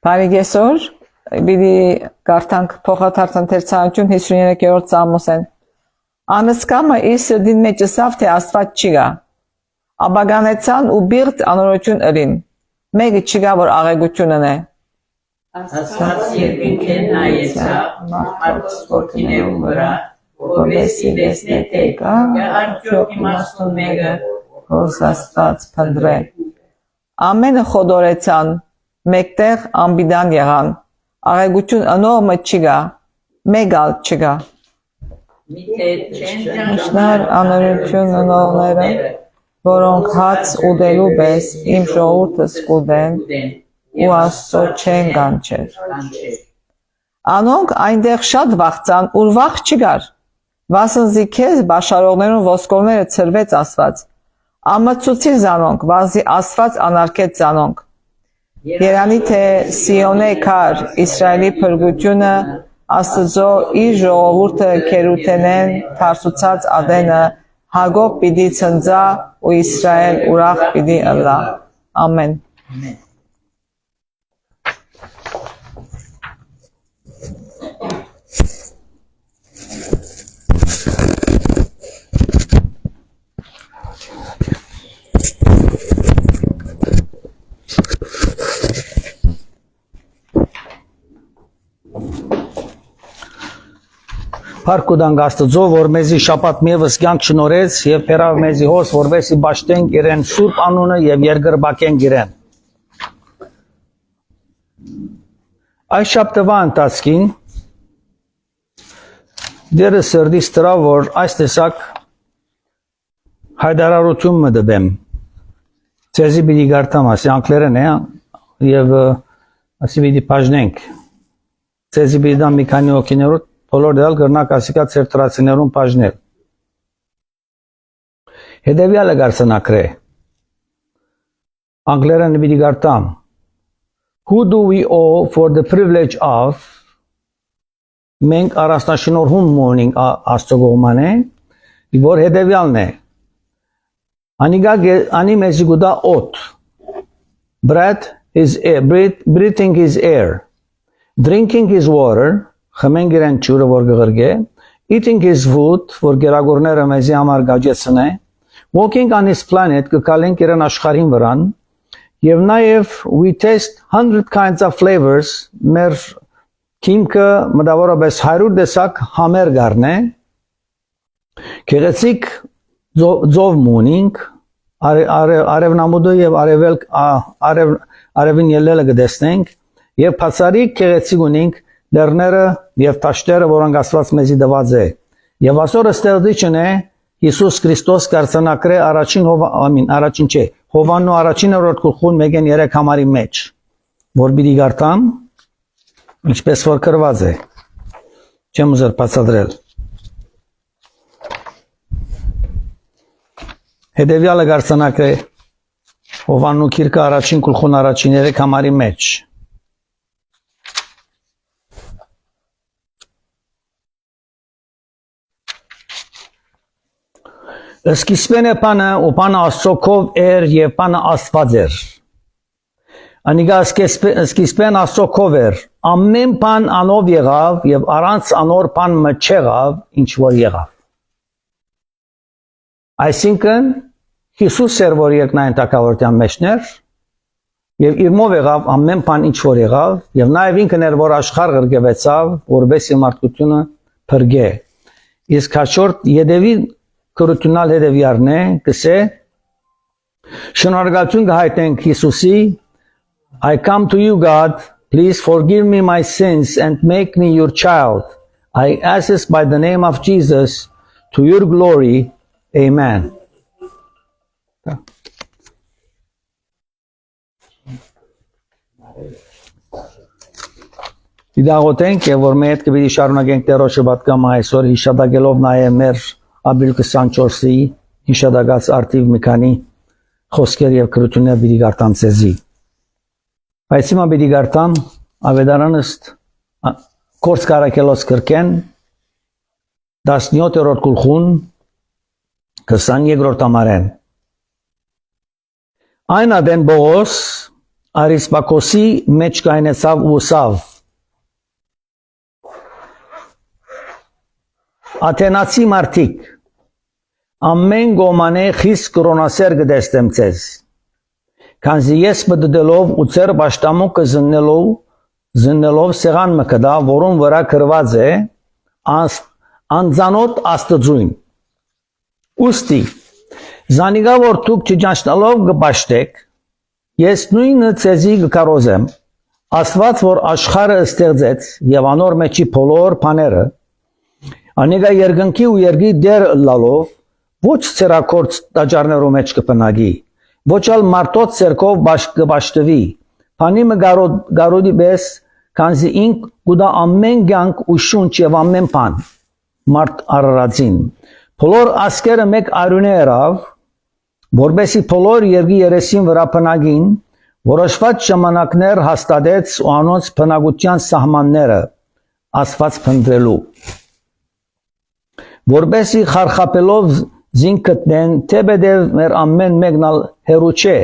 Բարիգեսոր, բիդի կարդանք փոխաթարցան թերցանություն 53-րդ Սամոսեն։ Անսկամը իր սրդին մեջ ըսավ, թե Աստված չի գա։ Աբագանեցան ու բիրտ անորություն ըրին։ Մեկը չի գա, որ աղեգությունն է։ Աստված երկինքեն նայեցավ, մարդոց որդիներու վրա, որովհետև դեսնե թե կա, արդյոք իմաստուն մեկը, որ Աստված փնտրե։ Ամենը խոդորեցան, մեկտեղ անբիդան եղան, աղեգություն ընողը չի գա, մեկ ալ չգա։ միթե չեն Ճանաչնար անորություն ընողները, որոնք հաց ուտելու պես իմ ժողովուրդս կուտեն ու Աստծո չեն կանչեր։ Անոնք այնտեղ շատ վախծան, ուր վախ չկար։ Վասնզի քեզ բաշարողներուն ոսկորները ցրվեց Աստված։ Ամացուցի զանոնք, վազի Աստված անարգեց զանոնք։ Երանի թե Սիոնե քար Իսրայելի փրկությունը Աստծո իր ժողովուրդը քերութենեն թարսուցած ադենը Հակոբ պիտի ցնծա ու Իսրայել ուրախ պիտի ըլլա։ Ամեն։ Փառք Աստծո, որ մեզի շաբաթ միևս կյանք շնորհեց եւ փերավ մեզի հոս, որովհետեւ բաշտենք իրեն սուրբ անունը եւ երկրբակենք իրեն։ Այս շաբթվա ընթացքին դերը սրդիս տրա, որ այս տեսակ հայտարարություն մտեմ։ Ցեզի պիտի գարտամ, ասի անգլերեն է եւ ասի պիտի բաժնենք։ Ցեզի պիտի դամ մի քանի օքիներոտ բոլոր դալ գրնակ ասիկա ծեր տրացիներուն բաժնել։ Հետևյալը գարցնակրե։ Անգլերեն պիտի գարտամ։ Who do we owe for the privilege of մենք առանձնաշնորհում ունենք Աստծո կողմանը, որ հետևյալն է։ Անի մեզի գուտա օդ։ Breathing his air. Drinking his water. Խմենք իրեն ջուրը, որ գղրգե, eating his food, որ գերագորները մեզի համար գաջեցն է, walking on his planet, կկալենք իրեն աշխարհին վրան, եւ նաեւ we taste 100 kinds of flavors, մեր քիմքը մտավորապես 100 տեսակ համեր գառն է, քեղեցիկ ձով մունինք, արևնամուդը եւ արևին ելելը կդեսնենք, եւ բացարիք քեղեցիկ ունենք լեռները եւ տաշտերը, որոնք Աստված մեզի տված է։ Եվ այսօր ստեղծիչն է Հիսուս Քրիստոս կարծանակրե առաջին չէ, Հովաննու առաջինորդ գլխուն 1-3 համարի մեջ, որ պիտի գարտամ, ինչպես որ գրված է։ Չեմ ուզել բացատրել։ Հետևյալը կարծանակրե Հովաննու քիրքը առաջին գլխուն առաջին 3 համարի մեջ։ Սկիզբեն է պանը ու պանը Աստծոքով էր եւ պանը Աստված էր։ Անիգա սկիզբեն Աստծոքով էր, ամեն բան անով եղավ եւ առանց անոր բան չեղավ, ինչ որ եղավ։ Այսինքն Հիսուս էր, որ երկնային տակավորության մեջներ եւ իրմով եղավ ամեն բան ինչ որ եղավ եւ նաեւ ինքն էր, որ աշխարհ գրգեցավ, որովհետեւ մարդկությունը փրկե։ Իսկ հաշորդ յետևի Կորությունալ հետևյալն է, կսե շնորհակալություն կհայտնենք Հիսուսի, I come to you God, please forgive me my sins and make me your child. I ask this by the name of Jesus, to your glory, amen. Դիդաղոտենք եւ որ մենք կպիտի շարունակենք Տերոջը պատկամը այսօր հիշատակելով նաեւ մեր Աբիլ 24-ի հիշադակած արդիվ մի քանի խոսքեր եւ քրություններ պիտի գարտամ ցեզի։ Բայց հիմա պիտի գարտամ ավետարանս կորս կարակելոս կրկեն 17-րդ գլխուն 22-րդ համարեն։ Այն ադեն Բողոս Արիսպակոսի մեջ կայնեցավ ու սավ Աթենացի մարդիկ ամեն գոմանե խիստ կրոնասեր գտեսնեմ ձեզ քանզի ես մտածելով ու ծեր պաշտամուկը զննելով սեղան մկդա որոն վրա գրված է անձանոտ աստծույն ուստի զանիգա որ դուք չճանչնալով կպաշտեք ես նույնը ձեզի կկարոզեմ Աստված որ աշխարհը ստեղծեց եւ անոր մեջի բոլոր բաները անիգա երկնքի ու երկի դեր լալով ոչ ցերակորց տաճարներու մեջ կպնագի ոչ ալ մարդոց ցերկով կբաշտվի բանի մը գարոդի բես քանզի ինք գուդա ամեն կյանք ու շունչ եւ ամեն բան մարդ արարածին բոլոր ասկերը մեկ արյունե երավ որբեսի բոլոր երկի երեսին վրա բնագին որոշված ժամանակներ հաստատեց ու անոնց բնակության սահմանները Աստված փնտրելու որբեսի խարխապելով զինք գտնեն թեպեդև մեր ամեն մեկնալ հերու չէ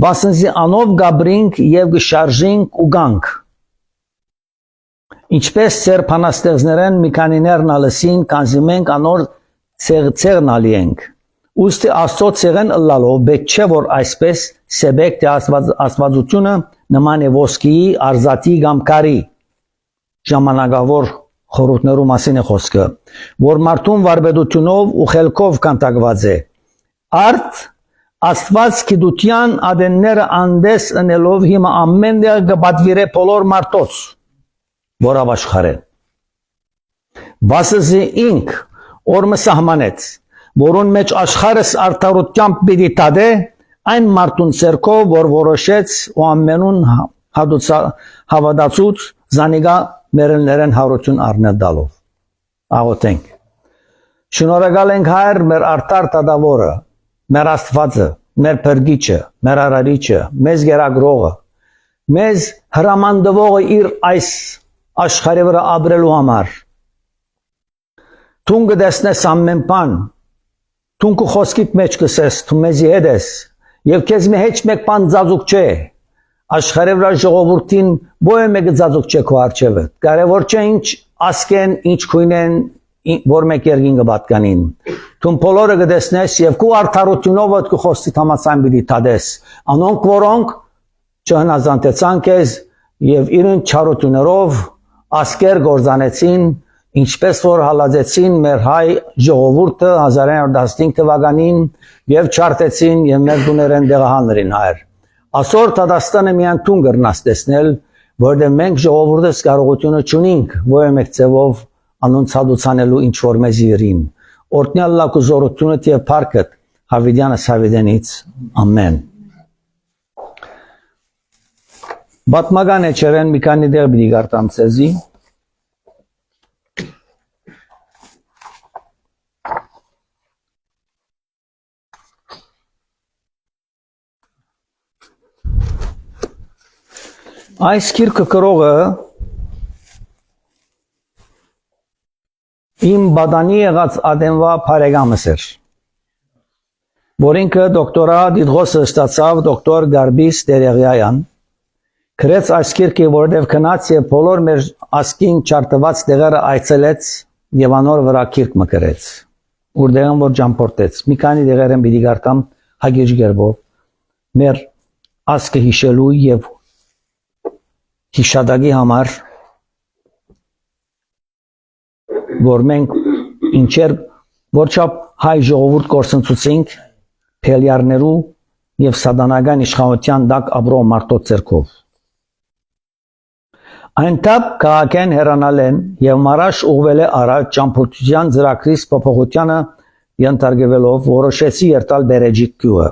բասնզի անով գաբրինք եւ գշարժինք ու գանք ինչպես ծեր փանաստեղծներեն մի քանիներն ալսին կանզի մենք անոր ցեղնալի ենք ուստի աստծո ցեղեն ըլլալով պետք չէ որ այսպես սեբեք թե աստվածությունը նման է ոսկիի արզատի կամ կարի ժամանակավոր խորհուրդներու մասին է խոսքը որ մարդուն վարպետությունով ու խելքով կանտակված է արդ աստված գիտության ադենները անդես ընելով հիմա ամեն դեղ կպատվիրե բոլոր մարդոց որ ապաշխարեն բասզի ինք օրմը սահմանեց որոն մեջ աշխարհս արդարությամբ պիտի տադե այն մարդուն ցերկով որ որոշեց ու ամենուն հավատացուց զանիգա մերելներեն հարություն առնելով աղոթենք շնորհակալ ենք հայր մեր արդար տադավորը մեր Աստվածը մեր փրկիչը մեր արարիչը մեզ գերագրողը մեզ հրամանդվողը իր այս աշխարհի վրա ապրելու համար Տուն կդեսնես ամեն բան Տուն կու խոսքիդ մեջ կսես Տուն մեզի հետ ես Եվ քեզ մի հեչ մեկ բան ձազուկ չէ Աշխարհի վրա ժողովրդին բոյ մեկը ձազուկ չէ քո արջևը Կարևոր չէ ինչ ասկեն ինչ քույնեն որ մեկ երկին կպատկանին Տուն բոլորը կդեսնես եւ քո արդարությունով od կխոսի համացան պիտի տադես Անոնք որոնք չհնազանդեցան քեզ եւ իրեն չարություններով ասկեր գործանեցին ինչպես որ հալածեցին մեր հայ ժողովուրդը 1915 թվականին եւ չարտեցին եւ մեր դուներեն դեղահանրին հայր Այսօր Տադաստանը միան տուն գրնաս տեսնել որտեղ մենք ժողովուրդս կարողությունը չունենք ոչ մեկ ձևով անոնց հադուցանելու ինչ որ մեզ իրին օրտնյալ լակու զորությունը եւ փառքը Հավիդյանս Հավիդենից ամեն Բատմական է չերեն մի քանի դեղ պիտի գարտամ ցեզի Այս քիրքը կրողը իմ բադանի եղած ադենվա բարեկամս էր որ ինքը դոկտորա դիդղոսը ստացավ դոկտոր Գարբիս Տերեղյայան գրեց այս քիրքը որտեղ քնած եւ բոլոր մեր ասկին չարտված տեղերը այցելեց եւ անոր վրա քիրք մկրեց որտեղ որ ճամփորդեց մի քանի դեղերեն պիտի գարտամ հագիջ գերբով մեր ասկը հիշելու եւ հիշադակի համար որ մենք ինչեր որչափ հայ ժողովուրդ կորսնցուցինք փելյարներու եւ սատանական իշխանության դակ ապրող մարդոց ցերկով այնտեղ քաղաքեն հեռանալեն եւ մարաշ ուղվել է առաջ ճամփորդության ծրագրից փոփոխությանը ենթարկվելով որոշեցի երթալ Բերեջիկ գյուղը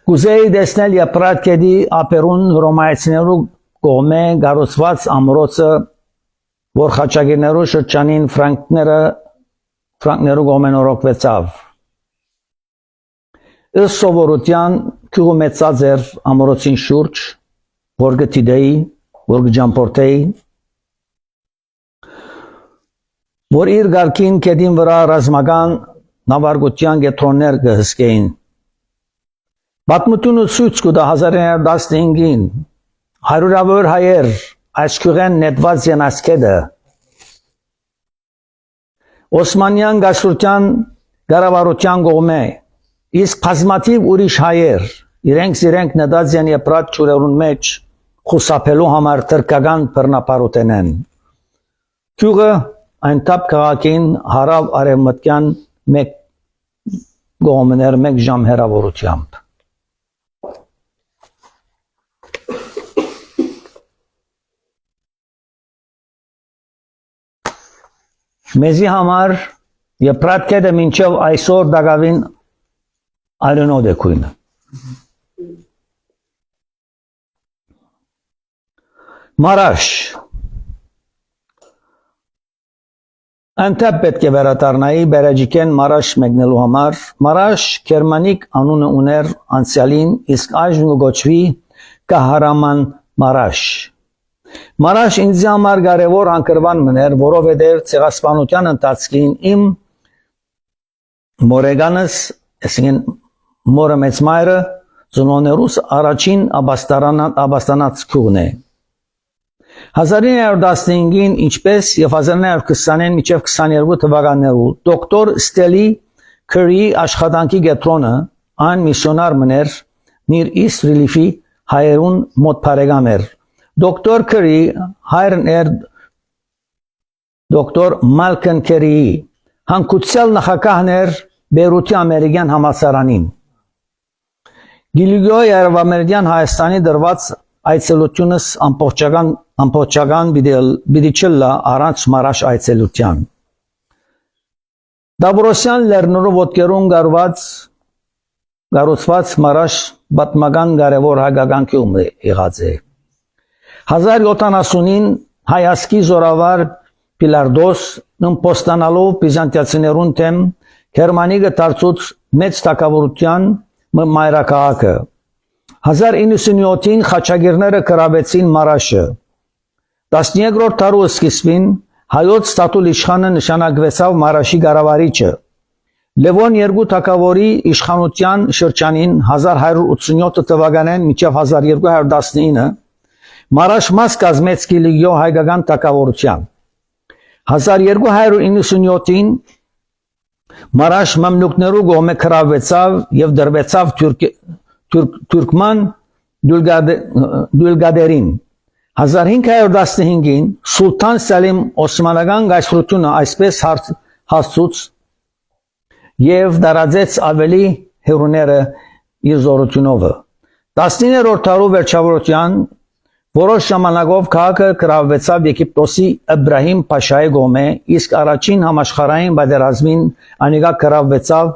Կուզեի դեսնել Եփրատկեդի ապերուն ռոմայացիներու կողմէ գարուցված ամրոցը որ խաչագիրներու շրջանին ֆրանկներու կողմեն օրոքվեցավ Ըստ սովորության քյուղը մեծած էր ամրոցին շուրջ որ գտիդեի որ գջամփորտեի որ իր գարկին կեդին վրա ռազմական նավարգության գետրոններ կհսկեին Պատմությունը ցույց կտա 1915-ին հարյուրավոր հայեր աչքուղեն նետված են ասկեդը Օսմանյան գասրության գարավարության կողմէ իսկ բազմաթիվ ուրիշ հայեր իրենք նետած են եփրատ ճուրերուն մեջ խուսափելու համար թրկական բռնապարութենեն Գյուղը այնտապ քաղաքին հարավ արևմտյան մեկ կողմներ մեկ ժամ հեռավորությամբ Մեզի համար եփրատ կետը մինչև այսօր դակավին այրոնոդ է քույնը Մարաշ Անտապ պետք է վերադառնայի բերաջիկեն Մարաշ մեկնելու համար Մարաշ գերմանիկ անունը ուներ անցյալին իսկ այժմ գոչվի Կահարաման Մարաշ Մարաշ ինձ համար կարևոր անկրվան մներ, որովհետև ցեղասպանության ընթացքին իմ մորեգանս, այսինքն մորը մեծ մայրը ծնողներուս առաջին աբաստանած քուղն է 1915-ին ինչպես եւ 1920-ին մինչեւ 22 թվականներու դոկտոր Ստելի Քըրի աշխատանքի գետրոնը այն միսիոնար մներ Նիր Իստ Ռիլիֆի հայերուն մոտ բարեկամ էր Dr. Curry հայրն էր Dr. Malcolm Curry հանկուցյալ նախագահն էր Բեյրութի ամերիկյան համալսարանին Գիլիգոյ Արևամերիկյան Հայաստանի դրված այցելությունս ամբողջական բիդիչլա առանց Մարաշ այցելության Դաբրոսյան լեռներով ոտքերուն գառուցված Մարաշ պատմական կարևոր հայկական գյուղ եղած է 1070-ին հայասկի զորավար Պիլարդոս նմպոստանալով բիզանտիացիներուն թեմ Գերմանիքը դարձուց մեծ թակավորության մայրաքաղաքը 1097-ին խաչագիրները կրավեցին Մարաշը 13-րդ դարու սկիզբին հայոց ստատուլ իշխանը նշանակվեցավ Մարաշի գարավարիչը Լևոն II թագավորի իշխանության շրջանին 1187 թվականին մինչև 1219 Մարաշ մաս կազմեց Գիլիգիո հայկական թագավորության 1297-ին Մարաշ մամլուկներու կողմէ կրավեցավ եւ դրվեցավ թուրքման դուլգադերին 1515-ին Սուլտան Սալիմ Օսմանական գայսրությունը այսպես հասցուց եւ դարաձեց ավելի հերուները իր զորությունով 19-րդ դարու վերջավորության Որոշ ժամանակով քաղաքը կրավեցավ Եգիպտոսի Իբրահիմ Փաշայի կողմէ, իսկ առաջին համաշխարհային պատերազմին անիկա կրավեցավ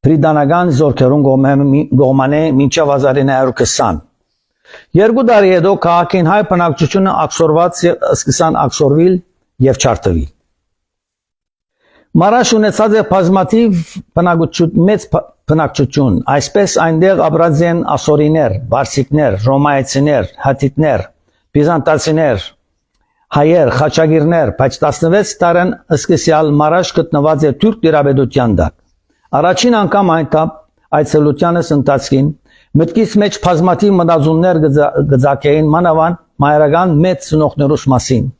Բրիտանական զորքերուն կողմէ մինչև 1920 Երկու տարի հետո քաղաքին հայ բնակչությունը աքսորված սկսան աքսորվել եւ չարթվել Մարաշ ունեցած է բազմաթիվ մեծ բնակչություն, այսպես այնտեղ ապրած են ասորիներ, բարսիկներ, ռոմայացիներ, հաթիտներ, բիզանտացիներ, հայեր, խաչագիրներ, բայց 16 տարին սկսյալ Մարաշ գտնված է թուրք դիրաբեդության տակ։ Առաջին անգամ այնտապ այցելությանս ընթացքին մտքից մեջ բազմաթիվ մտածումներ գծակեին մանավանդ մայրական մեծ ծնողներուս մասին։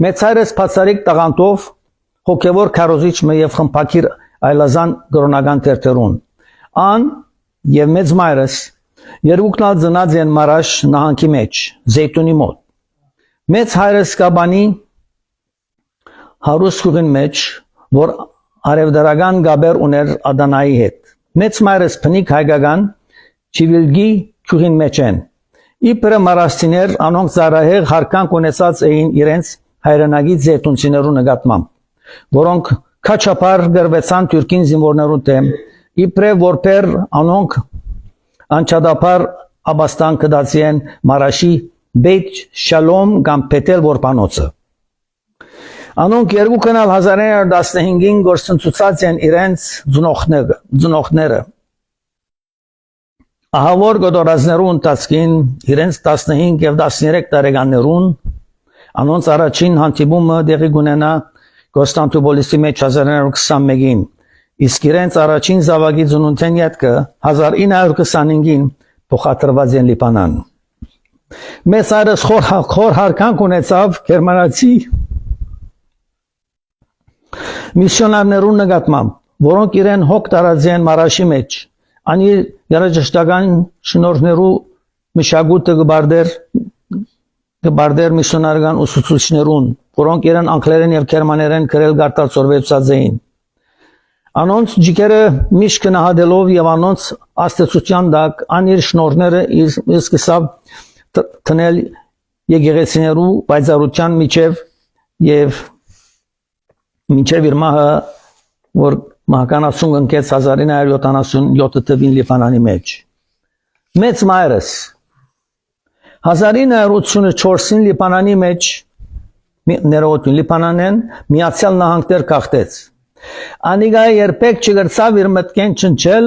Մեծ հայրս բացառիկ տաղանդով հոգևոր քարոզիչ եւ խմբակիր այլազան կրոնական թերթերուն Ան եւ մեծ մայրս երկուքն ալ ծնած են Մարաշ նահանգի մեջ Զեյթունի մոտ Մեծ հայրս կաբանի հարուստ քուղին մեջ որ արևդարական գաբեր ուներ Ադանայի հետ Մեծ մայրս փնիկ հայկական Չիվիլգի քուղին մեջ են Իբրը մարաշտիներ անոնք ծառահեղ հարկանք ունեցած էին իրենց հայրենագի զեյթունցիներու նկատմամբ որոնք քաչապար գրվեցան թուրքին զինվորներու դեմ իբրև որբեր անոնք անչադապար աբաստան կդացին Մարաշի Բեյթ Շալոմ կամ Պետել որբանոցը անոնք երկու կնալ 1915-ին գործընծուցած են իրենց ծնողները ահավոր գոտորածներու ընթացքին իրենց 15 եւ 13 տարեկաններուն անոնց առաջին հանդիպումը դեղի կունենա Կոստանդնուպոլիսի մեջ 1921-ին իսկ իրենց առաջին զավակի ծնունդեն յետքը 1925-ին փոխադրված են Լիբանան։ Մեծ այրս խոր հարկանք ունեցավ գերմանացի միսիոներներուն նկատմամբ, որոնք իրեն հոգ տարածեն մարաշի մեջ, անի երաժշտական շնորհներու մշակույթը գբարդեր միսիոներական ուսուցիչներուն, որոնք իրեն անգլերեն եւ գերմաներեն գրել գարտացորվեցած էին։ Անոնց ջիկերը միշտ գնահատելով եւ անոնց աստեցության դակ անիր շնորհները սկսավ տնել եկեղեցիներու պայծառության միջև իր մահը, որ մահկանացուն ընկեց 1977 թվին Լիբանանի մեջ։ Մեծ մայրս 1984-ին Լիբանանի մեջ ներողություն Լիբանանեն Միացյալ Նահանգներ գաղթեց։ Անիգա երբեք չգրցավ իր մտքեն չնչել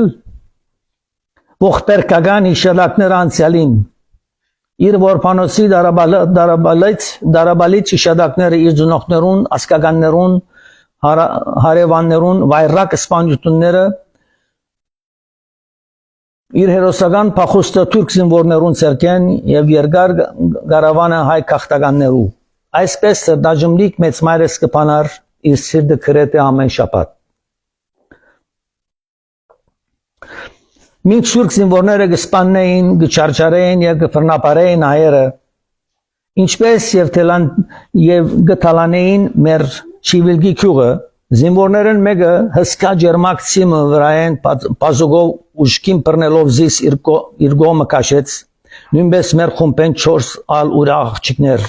ողբերգական հիշատակներ անցյալին։ Իր որփանոցի դարաբալից հիշատակները իր ծնողներուն, ասկականներուն, հարևաններուն, վայրակ սպանությունները, իր հերոսական փախուստը թուրք զինվորներուն ցերկեն եւ երկար գարավանը հայ քաղաքականներու։ Այսպես դաժմլիկ մեծ մայրս կփանար իր սիրտը քրեթե ամեն շաբաթ։ Մինչ թուրք զինվորները կսպաննեին, կչարչարեին եւ կփռնապարեին հայերը, ինչպես եւ գտալանեին մեր շիվիլգի քյուղը, զինվորներն մեկը հսկա ջերմակ ցիմը վրայեն բազուկով ուշքին բռնելով զիս իր գոմը քաշեց, նույնպես մեր խումբեն 4 ալ ուր աղջիկներ,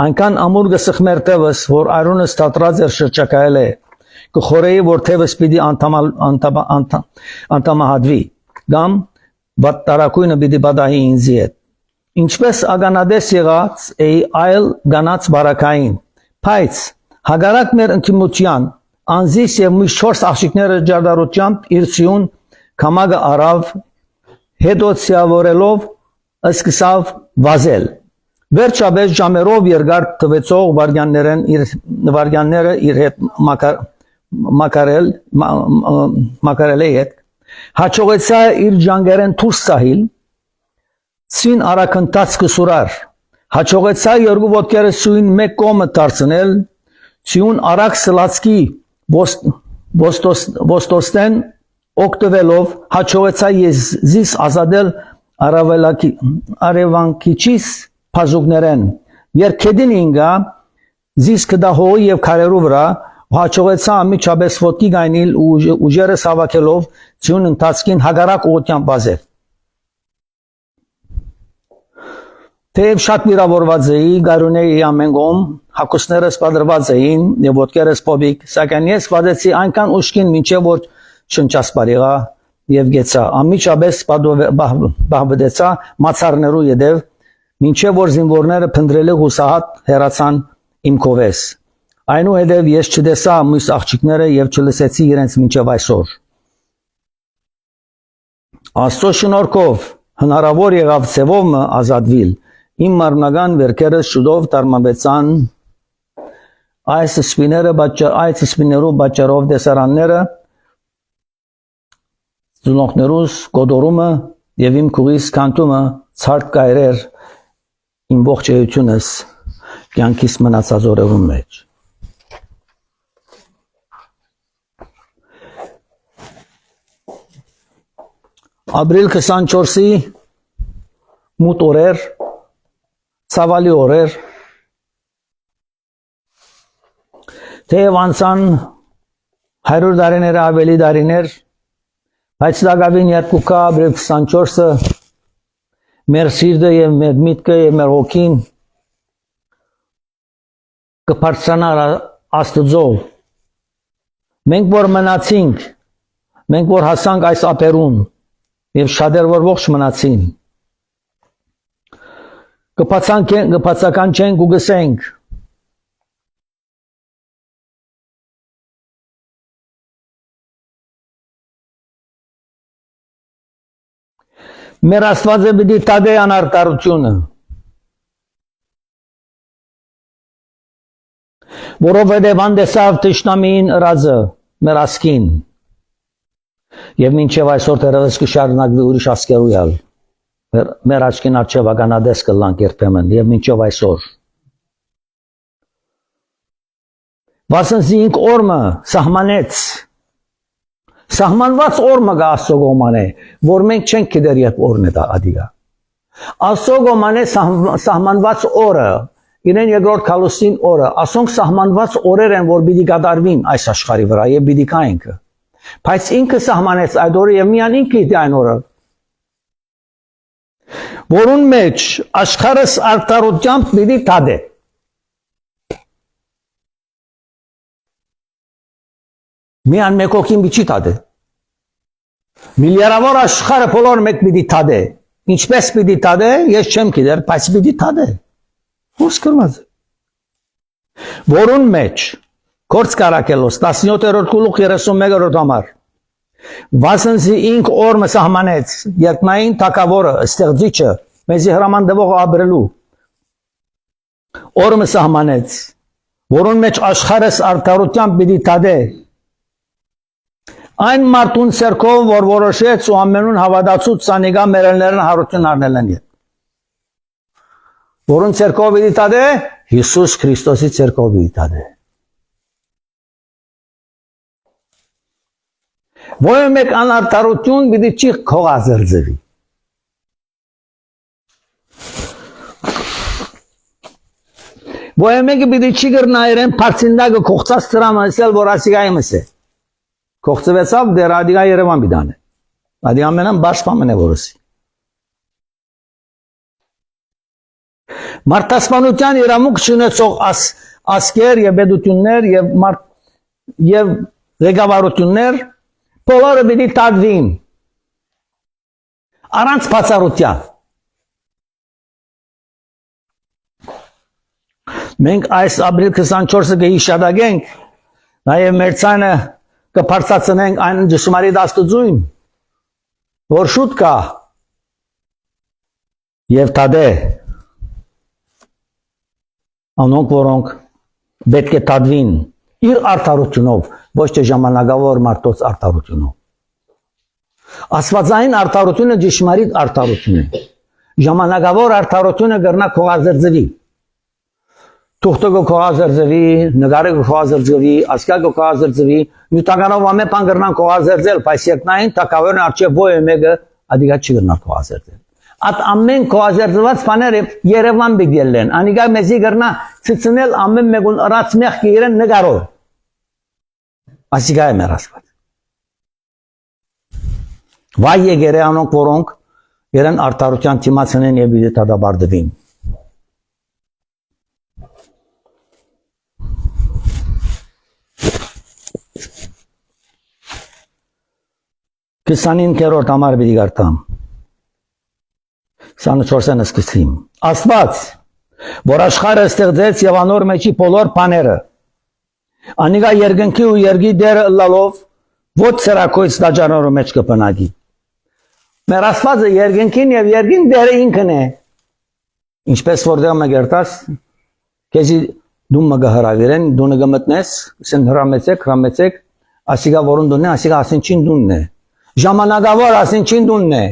այնքան ամուր գսխմեր տևս, որ արունը ստատրած էր շրջակայել է, կխորեի, որ թևս պիտի անդամահատվի, գամ տարակույնը պիտի բադահի ինձի հետ։ Ինչպես ագանադես եղած էի այլ գանած բարակային, բայց հագարակ մեր ընտիմության, անձիս և միշտ 4 աղջիկները ջարդարությամբ իր ծյուն կամագը արավ, հետո ցիավորելով սկսավ վազել։ Վերջապես ժամերով երկար տվեցող վարգյանները իր հետ մակարել է հետ, հաչողեցա իր ժանգերեն թուրս սահիլ, ցին արակընթաց կսուրար, հաչողեցա երկու ոտքերը սույն մեկ կողմը դարձնել, ցյուն արակ սլացկի ոստոստեն օգտվելով, հաչողեցա եզիս ազատել արևանքիչիս փազուկներեն, երկեդին ինգա, զիս կդահողի և քարերու վրա, հաչողեցա ամիջապես ոտքի գայնիլ ուժերս հավաքելով ցյուն ընթացքին հագարակ ուղղությամբ վազել։ Թեև շատ վիրավորված էի, գարունեի ամեն կողմ, հագուստներս պատրված էին և ոտքերս փոփիկ, սակայն ես վազեցի այնքան ուշքին մինչև որ շնչասպարիղա և գեցա, ամիջապես բահվդեցա մացառներու ետև, մինչև որ զինվորները փնտրելի հուսահատ հեռացան իմ քովես։ Այնուհետև ես չտեսա մյուս աղջիկները և չլսեցի իրենց մինչև այսօր։ Աստծո շնորհքով հնարավոր եղավ ձևով ազատվել, իմ մարմնական վերքերս շուտով տարմաբեցան այս սպիներու պատճառով տեսարանները, ծնողներուս կոտորումը և իմ քուղիս կանտումը ցարկ կայրեր իմ ողջ էությունս կյանքիս մնացած օրերուն մեջ։ Ապրիլ 24-ի մութ օրեր, ցավալի օրեր, թեև անցան 100 տարիներ ավելի տարիներ, բայց դակավին երկուքա ապրիլ 24-ը մեր սիրտը և մեր միտքը և մեր հոգին կբարձրանար Աստծո։ Մենք որ մնացինք, մենք որ հասանք այս ափերուն և շատեր որ ողջ մնացին, կբացականչենք ու գսենք մեր Աստվածը պիտի տագե անարդարությունը, որովհետև հանդեսավ թշնամին ըրածը մեր ասկին, Եվ մինչև այսօր դեռևս կշարունակվի ուրիշ ասկերույալ։ Մեր աչքին առջև ականադես կլանք երբեմն եւ մինչև այսօր։ Վասնզի ինք օրմը սահմանեց։ Սահմանված օրմը գա Աստծո կողմանը, որ մենք չենք գիտեր երբ օրն է դա ադիգա։ Աստծո կողմանը սահմանված օրը, իրեն երկրորդ քալուսին օրը, ասոնք սահմանված օրեր են, որ պիտի կատարվին այս աշխարհի վրա եւ պիտի կա ինքը։ Բայց ինքը սահմանեց այդ օրը եւ միան ինքը գիտի այն օրը։ Որուն մեջ աշխարհս արտարությամբ պիտի թադե։ Միան մեկոքին պիտի թադե։ Միլիարավոր աշխարհը բոլոր մեկ պիտի թադե։ Ինչպես պիտի թադե, ես չեմ գիտեր, բայց պիտի թադե։ Ո՞ս կրված։ Որուն մեջ Գործ Կարակելոս 17-րդ գլուխ 31-րդ համար։ Վասնզի ինք օրը սահմանեց, երկնային թագավորը, ստեղծիչը, մեզի հրամանդվողը ապրելու։ Օրը սահմանեց, որուն մեջ աշխարհս արդարությամբ պիտի թադե։ Այն մարդուն ցերկով, որ որոշեց ու ամենուն հավատացուց ցանիգա մերելներն հարություն առնել են։ Որուն ցերկով պիտի թադե, Հիսուս Քրիստոսի ցերկով պիտի թադե։ Ոչ մեկ անարդարություն պիտի չի քողազերծվի։ Ոչ մեկը պիտի չի գրնա իրեն բարձինդակը կողծած տրամասել, որ ասիգայմս է։ Կողծվեցավ դեր ադիգա Երևան պիտան է։ Ադի ամենան բաշպամն է որսի։ Մարդասպանության իրավունք չունեցող ասկեր եւ բեդություններ եւ ղեկավարություններ բոլորը պիտի թադվին առանց բացառության։ Մենք այս ապրիլ 24-ը կհիշադակենք, նաև մեր ցանը կբարձրացնենք այն ճշմարիտ Աստծուն, որ շուտ կա եւ թադե անոնք, որոնք պետք է թադվին իր արդարությունով, ոչ թե ժամանակավոր մարդոց արդարությունով։ Աստվածային արդարությունը ճշմարիտ արդարություն է։ Ժամանակավոր արդարությունը կրնա քողազերծվի։ Թուղթը քողազերծվի, նկարը քողազերծվի, ասկակը քողազերծվի, նյութականով ամեն բան կրնան քողազերծել, բայց երկնային թագավորն արժե ոչ մեկը ադիգա չի կրնա քողազերծել։ Այդ ամեն քողազերծված բաները Երևան բիգելեն, անիգա մեզի կրնա ցցնել ամեն մեկուն առած մեղքի իրեն նկարով։ Ասիգա է մեր Աստված։ Վայ եկերը անոնք, որոնք իրեն արդարության դիմացնեն եւ պիտի դադարեցվին։ Քսանինքերորդ համար պիտի գարտամ։ 24-ն սկսեմ։ Աստված, որ աշխարհը ստեղծեց եւ անոր մեջի բոլոր բաները, անիգա երկնքի ու երկի դերը լալով ոչ ցերակոյց դաջանորը մեջ կպնակի։ Մեր Աստվածը երկնքին եւ երկին դերը ինքն է։ Ինչպես որտեղ մգերտաս, քեզի դու մը գհրավիրեն, դու նգմտնես, սեն հրամեցեք, ասիգա որոն դունն է, ասիգա ասինչին դունն է։ Ժամանակավոր ասինչին դունն է։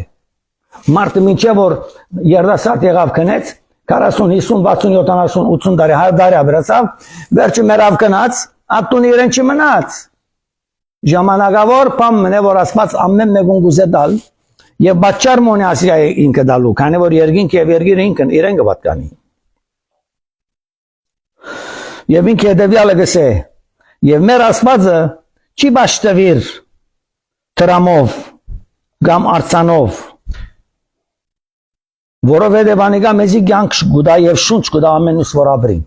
Մարդը մինչև որ երդասարտ եղավ քնեց 40, 50, 60, 70, 80 տարի, 100 տարի ապրեցավ, վերջը մերավ կնաց, ատուն իրեն չմնաց։ Ժամանակավոր բան մնե, որ Աստված ամեն մեկուն գուզե դալ եւ բաճար մոնի ասիա ինքը դալու, քանի որ երկինք եւ երկիրը ինքն իրեն կպատկանի։ Եվ ինքը հետեւյալը գսե, եւ մեր Աստվածը չի բաշտվիր տրամով կամ արցանով, որովհետև անիգա մեզի կյանք գուտա եւ շունչ գուտա ամենուս որ ապրին։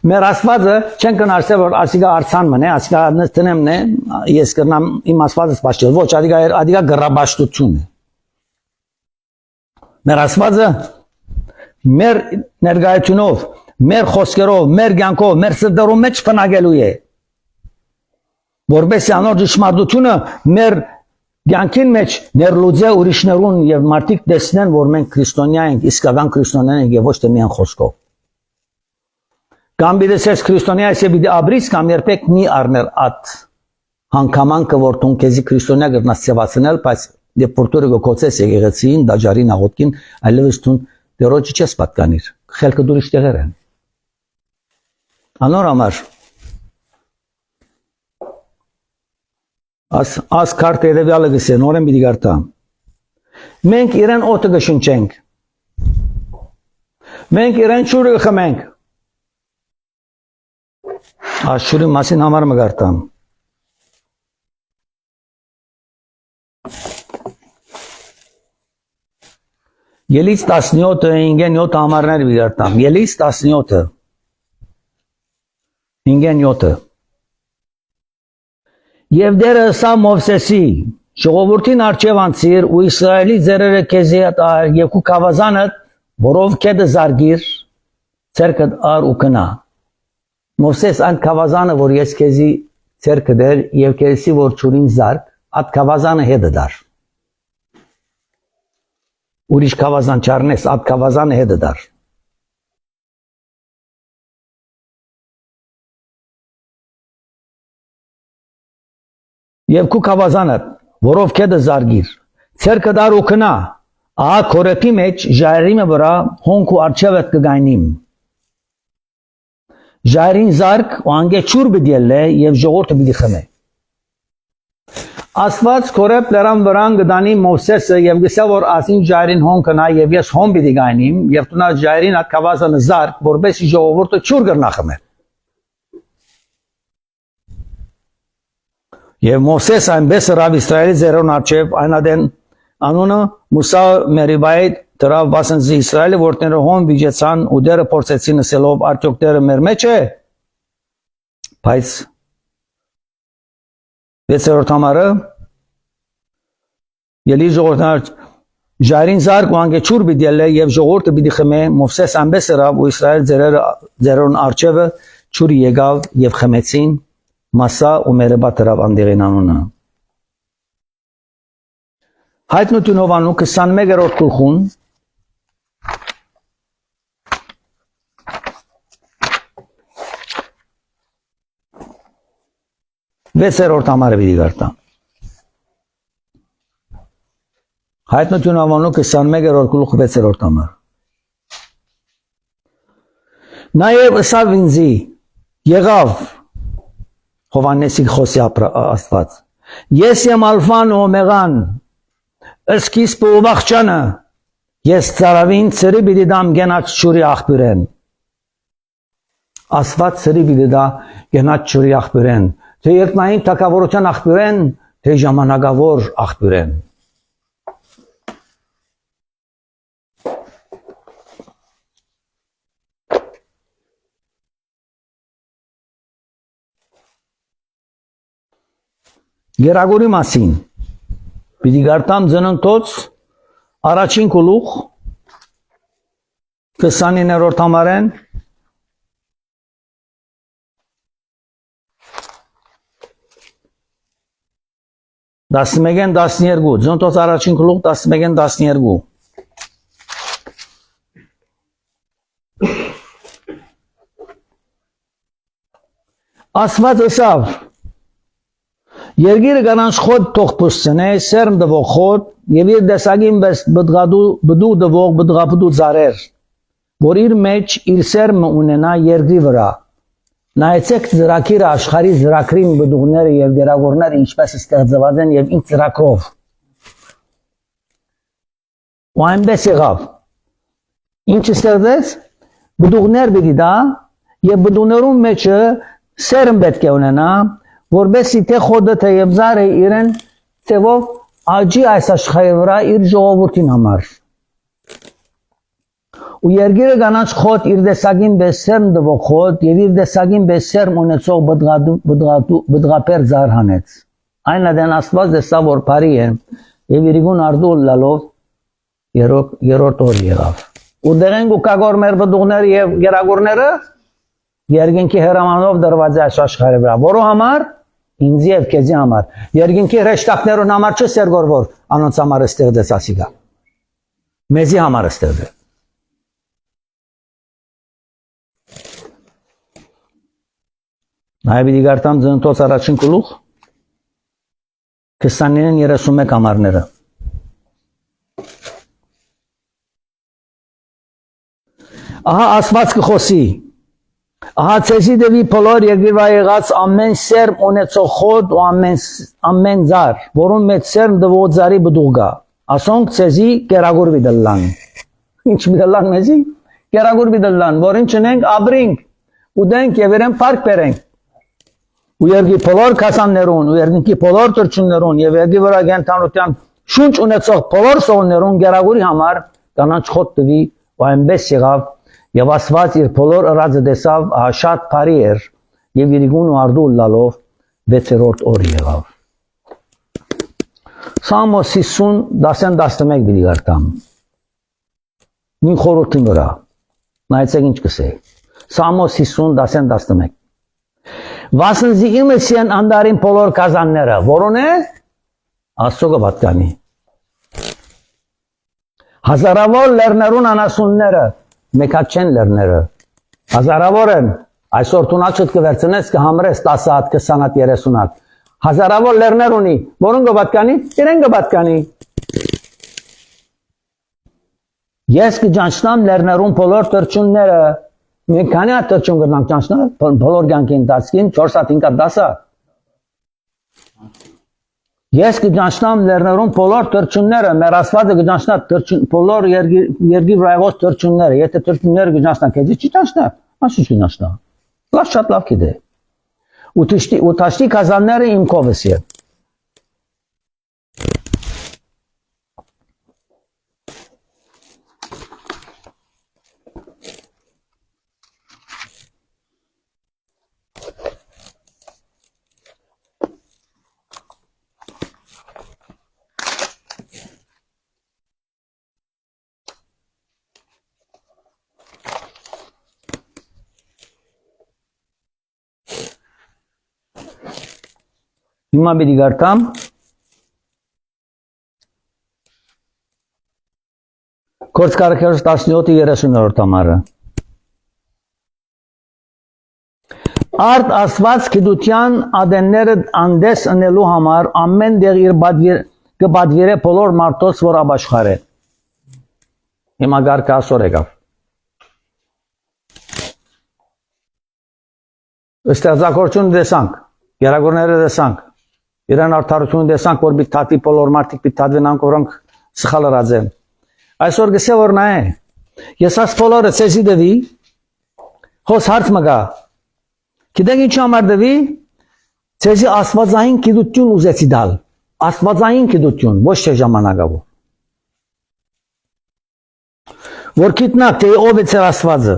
Մեր Աստվածը չեն կնարսել որ ասիգա արցան մնե, ասիգա տնեմն է, ես կրնամ իմ Աստվածս բաշտել, ոչ ադիգա գրաբաշտություն է։ Մեր Աստվածը մեր ներկայությունով, մեր խոսքերով, մեր կյանքով, մեր սրտերով մեջ փնագելու է։ Որպես անոր ճշմարտությունը մեր կյանքին մեջ ներլուծե ուրիշներուն եւ մարդիկ տեսնեն, որ մենք քրիստոնյա ենք, իսկական քրիստոնյա ենք եւ ոչ թե միայն խոսքով։ Կամ բիդեսես քրիստոնյա ես բիդի աբրիս կամ երբեք մի առներ ատ հանգամանքը որ տուն քեզի քրիստոնյա գտնաս ծեվացնել, բայց դեպորտորը գոկոցես եկեղեցին, դաջարին աղոտքին, այլևս տուն դերոջի չես պատկանիր, խելքը դուրիշ տեղեր են։ Անոր համար As քարտը երևյալը գսեն, օրեն պիտի գարտա։ Մենք իրեն օդը գշնչենք։ Մենք իրեն ջուրը գխմենք։ As ջուրի մասին համար մը գարտամ։ Ելից 17-ը, ինգեն 7 համարներ մի գարտամ։ Ելից 17-ը, ինգեն 7-ը։ Եվ դերը սա Մովսեսի, ժողովրդին արջև անցիր ու Իսրայելի ձերերը քեզի ատար և քու կավազանդ, որով կեդը զարգիր, ցերկդ ար ու կնա։ Մովսես այն կավազանը, որ ես քեզի ցերկը դեր և քեզի որ ճուրին զարգ, այդ կավազանը հետը դար։ Ուրիշ կավազան չարնես, այդ կավազանը հետը դար։ Եվ քու կավազանը, որով կեդը զարգիր, ցերկը դար ու կնա, ահա քորեփի մեջ ժայռիմը վրա հոնք ու արջևդ կգայնիմ։ Ժայռին զարգ ու անգե ճուր բդիել է և ժողովուրդը պիտի խմե։ Աստված քորեփ լերան վրան գդանի Մովսեսը և գսա որ ասին ժայռին հոնք կնա և ես հոն պիտի գայնիմ և տունա ժայռին այդ կավազանը զարգ, որբեսի ժողովուրդը ճուր կրնա խմե։ Եվ Մովսես այնպես հրավ Իսրայելի ձերուն արջև այնադեն անունը Մուսա Մերիբայի դրավ բասնզի Իսրայելի որդները հոն վիճեցան ու դերը փորձեցին ասելով արդյոք դերը մեր մեջ է, բայց 6-րդ համարը ելի ժողովուրդն ժայռին զարգ ու անգե ճուր բիդել է և ժողովուրդը պիտի խմե Մովսես այնպես հրավ ու Իսրայել ձերուն արջևը ճուրի եկավ և խմեցին Մասա ու Մերիբա դրավ անդեղին անունը։ Հայտնություն հովանու 21-րդ գլխուն վեցերորդ համարը պիտի գարտամ։ Հայտնություն հովանու 21-րդ գլուխ 6-րդ համար։ Նաև ըսավ ինձի եղավ Հովանեսի խոսի Աստված։ Ես եմ ալֆան ու օմեգան, սկիզբը ու վախճանը, ես ծարավին ծրի պիտի դամ գենաց ճուրի աղբյուրեն։ Աստված ծրի պիտի դա գենաց ճուրի աղբյուրեն, թե երկնային թագավորության աղբյուրեն, թե ժամանակավոր աղբյուրեն։ Գերագորի մասին պիտի գարտամ ծննդոց առաջին գլուխ 29-րդ համարեն Դասմեգեն 12 ծննդոց առաջին գլուխ 11-ն 12 Աստված ըսավ Երգիրը գանանց խոտ թող պուսցնե, սերմ դվող խոտ, և իր դեսագին բես բդու դվող բդղապդու ծարեր, որ իր մեջ իր սերմը ունենա երգրի վրա։ Նայեցեք ծրակիրը աշխարի ծրակրին բդուղները և գերագորները ինչպես ստեղծված են և ինչ ծրակրով։ Ու այնպես եղավ։ Ինչ ստեղծեց, բդուղներ բիդի դա, և բդուղներում մեջը սերմ պետք է ունենա, որբեսի թե խոդը թե և զարը իրեն ծևով աջի այս աշխարի վրա իր ժողովուրդին համար։ Ու երգիրը գանանց խոտ իր դեսագին բես սերմ դվող խոտ և իր դեսագին բես սերմ ունեցող բդղապեր զար հանեց։ Այն ադեն Աստված դեսա որ բարի է և իրիգուն արդու լալով երորդ օր եղավ։ Ու դեղեն գուկագոր մեր բդուղները և գերագորները երկինքի հրամանով դրված է այս աշխարհի վրա, որո համար ինձ եւ քեզի համար։ Երկինքի հրեշտակներուն համար չէ սերգոր որ անոնց համար ստեղծեց ասիգա։ Մեզի համար ստեղծեց։ Նայ պիտի գարտամ ծննդոց առաջին գլուխ 29-31 համարները։ Ահա ասված կխոսի։ Ահա ցեզի դեպի բոլոր երկրվա եղած ամեն սերմ ունեցող խոտ ու ամեն զար, որոնց մեջ սերմ դվող զարի բդուղ գա։ Ասոնք ցեզի կերագուր վիդլան։ Ինչ վիդլան մեզի։ Կերագուր վիդլան, որին չնենք ապրենք, ուդենք եւ երեն парք բերենք։ Ու երկի բոլոր կասաններուն, ու երկի բոլոր տրչուններուն եւ երկի վրա գենթանության շունչ ունեցող բոլոր սողներուն գերագուրի համար կանանչ խոտ տվի ու այնպես եղավ եւ ասված իր բոլոր ըրածը տեսավ շատ բարի էր եւ իրիկուն ու արդու լալով 6-րդ օր եղավ Սամոս 50:10-11 բիլի գարտամ Նույն խորհրդին վրա նայեցեք ինչ կսե Սամոս 50:10-11 Վասնզի իմեսիան անդարին բոլոր կազանները, որոն է Աստծո գաբատկանի։ Հազարավոր լեռներուն անասունները, մեկատ չեն լեռները, հազարավոր են, այսօր տունաչըտ կվերցնես կհամրես 10 հատ, 20 հատ, 30 հատ, հազարավոր լեռներ ունի, որոն գաբատկանի, իրեն գաբատկանի։ Ես կջանչնամ լեռներուն բոլոր տրչունները, Մենք քանի հատ տրչուն գտնանք ճանչնալ, բոլոր կյանքի ընթացքին 4 հատ 5 հատ 10 հատ։ Ես կճանչնամ լեռներում բոլոր տրչունները, մեր ասվածը կճանչնա բոլոր երկի վրայով տրչունները, եթե տրչունները կճանչնա, քեզ չի ճանչնա, ասի չի ճանչնա։ Լավ շատ լավ գիտե։ Ու տաշտի կազանները իմ կովս է։ Հիմա պիտի գարտամ Գործկարգերս 17-30-րդ համարը Արդ ասված գիտության ադենները անդես ընելու համար ամեն դեղ իր կբադվիրե բոլոր մարդոց որ ապաշխարե Հիմա գարկը ասոր եկավ Ստեղծագործություն տեսանք Գերագորները տեսանք Իրան արդարություն տեսանք, որ պիտի թատի բոլոր մարդիկ պիտի թատվենանք, որոնք սխալ ըրած են։ Այսօր գսե որ նա է։ Ես աս բոլորը ցեզի դվի, հոս հարց մգա։ Գիտեք ինչ համար դվի, ցեզի աստվածային գիտություն ուզեցի դալ։ Աստվածային գիտություն, ոչ թե ժամանակավոր։ Որ գիտնակ թե ով է ցեր աստվածը։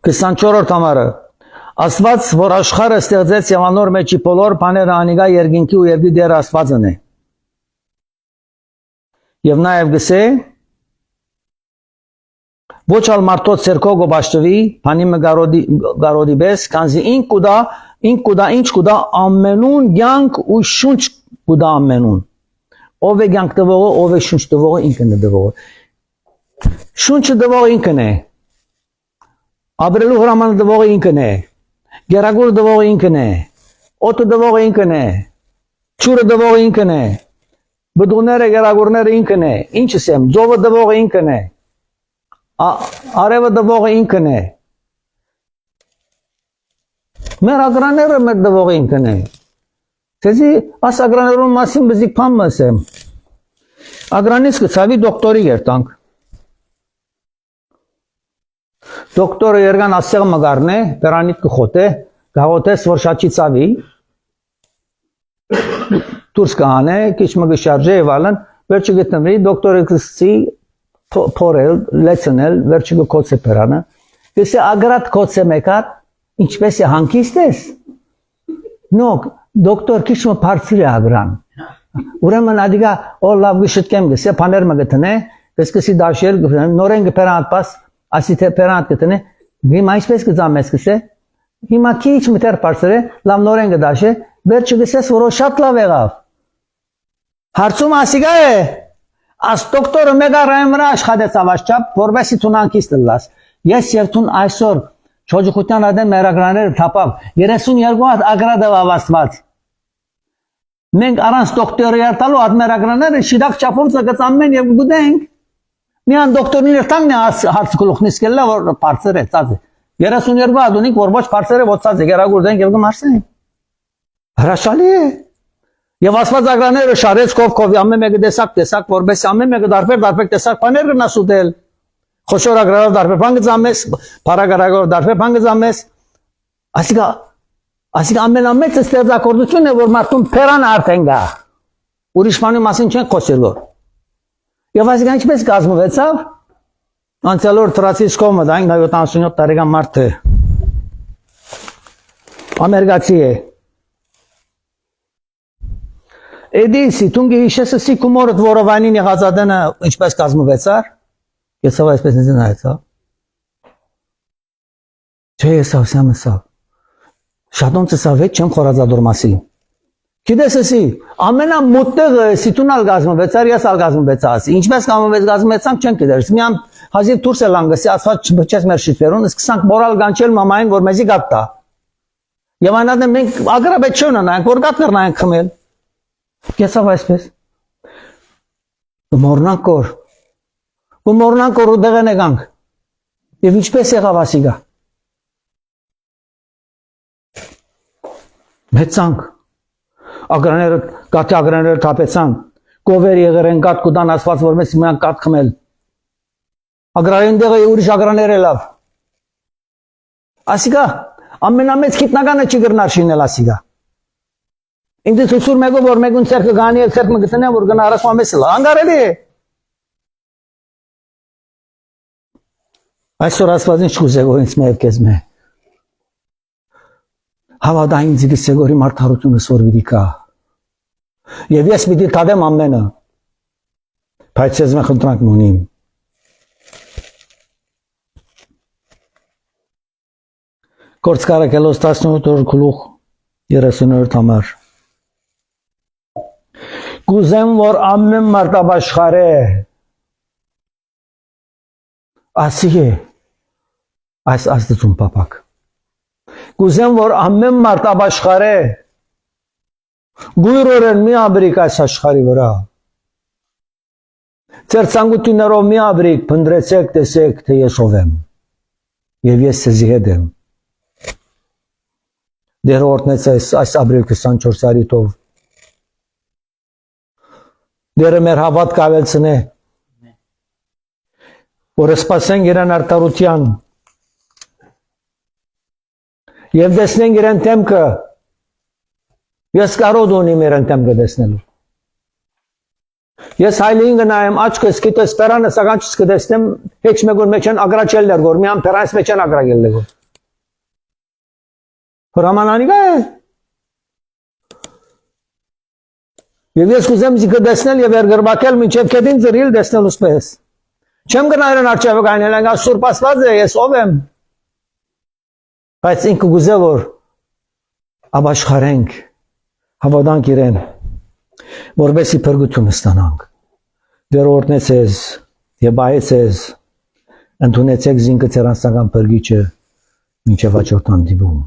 24-րդ համարը Աստված որ աշխարհը ստեղծեց եւ անոր մեջի բոլոր բաները անիգա երկինքի ու երկի դեր Աստվածն է Եվ նաեւ գսե ոչ ալ մարդոց ցերկո գոբաշտվի բանի մգարոդի բես քանզի ինչ կուդա ամենուն յանք ու շունչ կուդա ամենուն ով է յանք դվողը ով է շունչ դվողը ինքն է դվողը շունչը դվողը ինքն է Ապրելու հրամանը դվողը ինքն է, գերագուր դվողը ինքն է, օդը դվողը ինքն է, ջուրը դվողը ինքն է, բդուները գերագուրները ինքն է, ինչս եմ, ձովը դվողը ինքն է, արևը դվողը ինքն է, մեր ագրաները մեր դվողը ինքն է, ցեզի աս ագրաներուն մասին բզիկ փամ մսեմ, ագրանից կցավի դոկտորի երտանք, Դոկտորը երգան ասեղ մգարն է, պերանիտ կխոտ է, գաղոտ ես, որ շատ չի ծավի, դուրս կհան է, կիչ մգը շարժե և ալն, վերջը գտնվի, դոկտորը կսի փորել, լեցնել, վերջը կոց է պերանը, կսի ագրատ կոց է մեկատ, ինչպես է հանգիստ ես, նոք, դոկտոր կիչ մը պարծիր է ագրան, ուրեմն ադիգա, օր լավ գշտկեմ գսի, պաներ մը գտնե, կսկսի դաշել, նորեն գպերանատ պաս, Ասի թե պերանատ կտնե, հիմա ինչպես կծամես կսե, հիմա քիչ մտեր պարծր է, լավ նորեն գդաշ է, վերջը գսես, որ շատ լավ եղավ։ Հարցում ասիգա է, աս դոկտորը մեգա ռայմրա աշխատեց ավաշչապ, որվեսի թուն անկիստ լաս։ Ես և թուն այսօր Շոջուկության ադեն մերագրաները թափավ 32 հատ ագրադավ ավաստված։ Մենք առանց դոկտորիալ տալու հատ մերագրաները շիդակ չափով ծգած ամեն եւ գուտենք։ Միան դոկտորին տանն է հարց գլուխնից կելա որ բարձր է ծածը։ 32 հատ ունենք որ ոչ բարձր է ոչ ծածը գերագուրդենք եւ գմարսեն։ Հրաշալի է։ Եվ ասված ագրաները շարեց կովկով ամեն մեկը տեսակ որպես ամեն մեկը դարբեր տեսակ բաներ գնասուտել։ Խոշոր ագրարով դարբեր բան գծամես, բարագարագով դարբեր բան գծամես։ Ասիկա ամենամեծը ստեղծագործությունն է որ մարդուն փերան արդեն գա։ Ուրիշ բանի մասին չեն խոսել որ։ Եվ ասիկա ինչպես կազմվեցավ։ Անցյալ օր Ֆրանցիսկոմը դա 77 տարեկան մարդ է։ Ամերիկացի է։ Էդիսի թունգի հիշեսի կումորդ որովանին եղածադենը ինչպես կազմվեցար։ Ես սա այսպես նայեցա նայեցա։ Չէ, սա։ Շատոնց սա վեճ չեմ խորազադոր մասի։ Գիտես էսի, ամենամոտեղը սիտունալ գազմվեցար, ես ալ գազմվեցա։ Ինչպես գազմվեցանք չենք գիտերս։ Միամ հազիվ դուրս է լանգսի ասված չբճես մեր շիթերուն, սկսանք մորալ գանչել մամային որ մեզի գատտա։ Եվ այնադեմ մենք ագրաբետ չունենանք, որ գատներ նայենք խմել։ Ես սա այսպես։ Մորնանք որ ուդեղեն եկանք, և ինչպես եղավ ասիգա, մեծանք, գատի ագրաները թապեցան, գովեր եղեր են գատ կուդան ասված որ մեզ միան գատ խմել, ագրարին դեղը ուրիշ ագրաներ էլավ, ասիգա, ամենամեծ կիտնագանը չի գրնար շինել ասիգա, ինձ ուսուր մեկով որ մեկուն ծերկը գանի է ծերկ մը գտնեն որ գնա արասվա մեսիլա, անգարելի է, Այսօր ասված ինչ կուզեգոր ինձ մեև կեզ մե։ Հավադա ինձ գիսեգորի մարդարությունը սոր վիդի կա։ Եվ ես պիտի տադեմ ամենը։ Բայց ես մե խնդրանք մունիմ։ Կորցկարը կելոս 18 օր կլուխ 30 համար։ Կուզեմ որ ամեն մարտաբաշխար է։ Ասի է։ Այս աստծուն պապակ։ Կուզեմ որ ամեն մարտաբաշխար է։ Գույրորեն մի աբրիկ այս աշխարի վրա։ Ձեր ցանկություններով մի աբրիկ փնտրեցեք տեսեք թե ես ով եմ։ Եվ ես ձեզի հետ եմ։ Դեր օրտնեց այս աբրիկը 24 արիտով։ Դերը մեր հավատ կավելցնե։ Որ սպասենք իրան արտարության և դեսնենք իրան տեմքը ես կարոտ ունիմ իրան տեմքը դեսնելու ես հայլին գնայեմ աչքս կիտես պերանը սաղանչս կդեսնեմ հեչ մեկուն մեջան ագրա չել լերգոր միան պերանս մեջան ագրա գել լեգոր հրամանանիգա է և ես կուզեմ զիկը դեսնել և երգրբակել մինչև կետին զրիլ դեսնել ուսպես չեմ գնա իրան արջավը գայնել անգա սուրպ ասված է ես ով եմ բայց ինքը գուզե որ աբաշխարենք հավադանք իրեն որբեսի պրգությունը ստանանք դեր օրտնեց ես և բայեց ես ընդունեցեք զինքը ծերանստական պրգիչը մինչև աչորդ անդիբում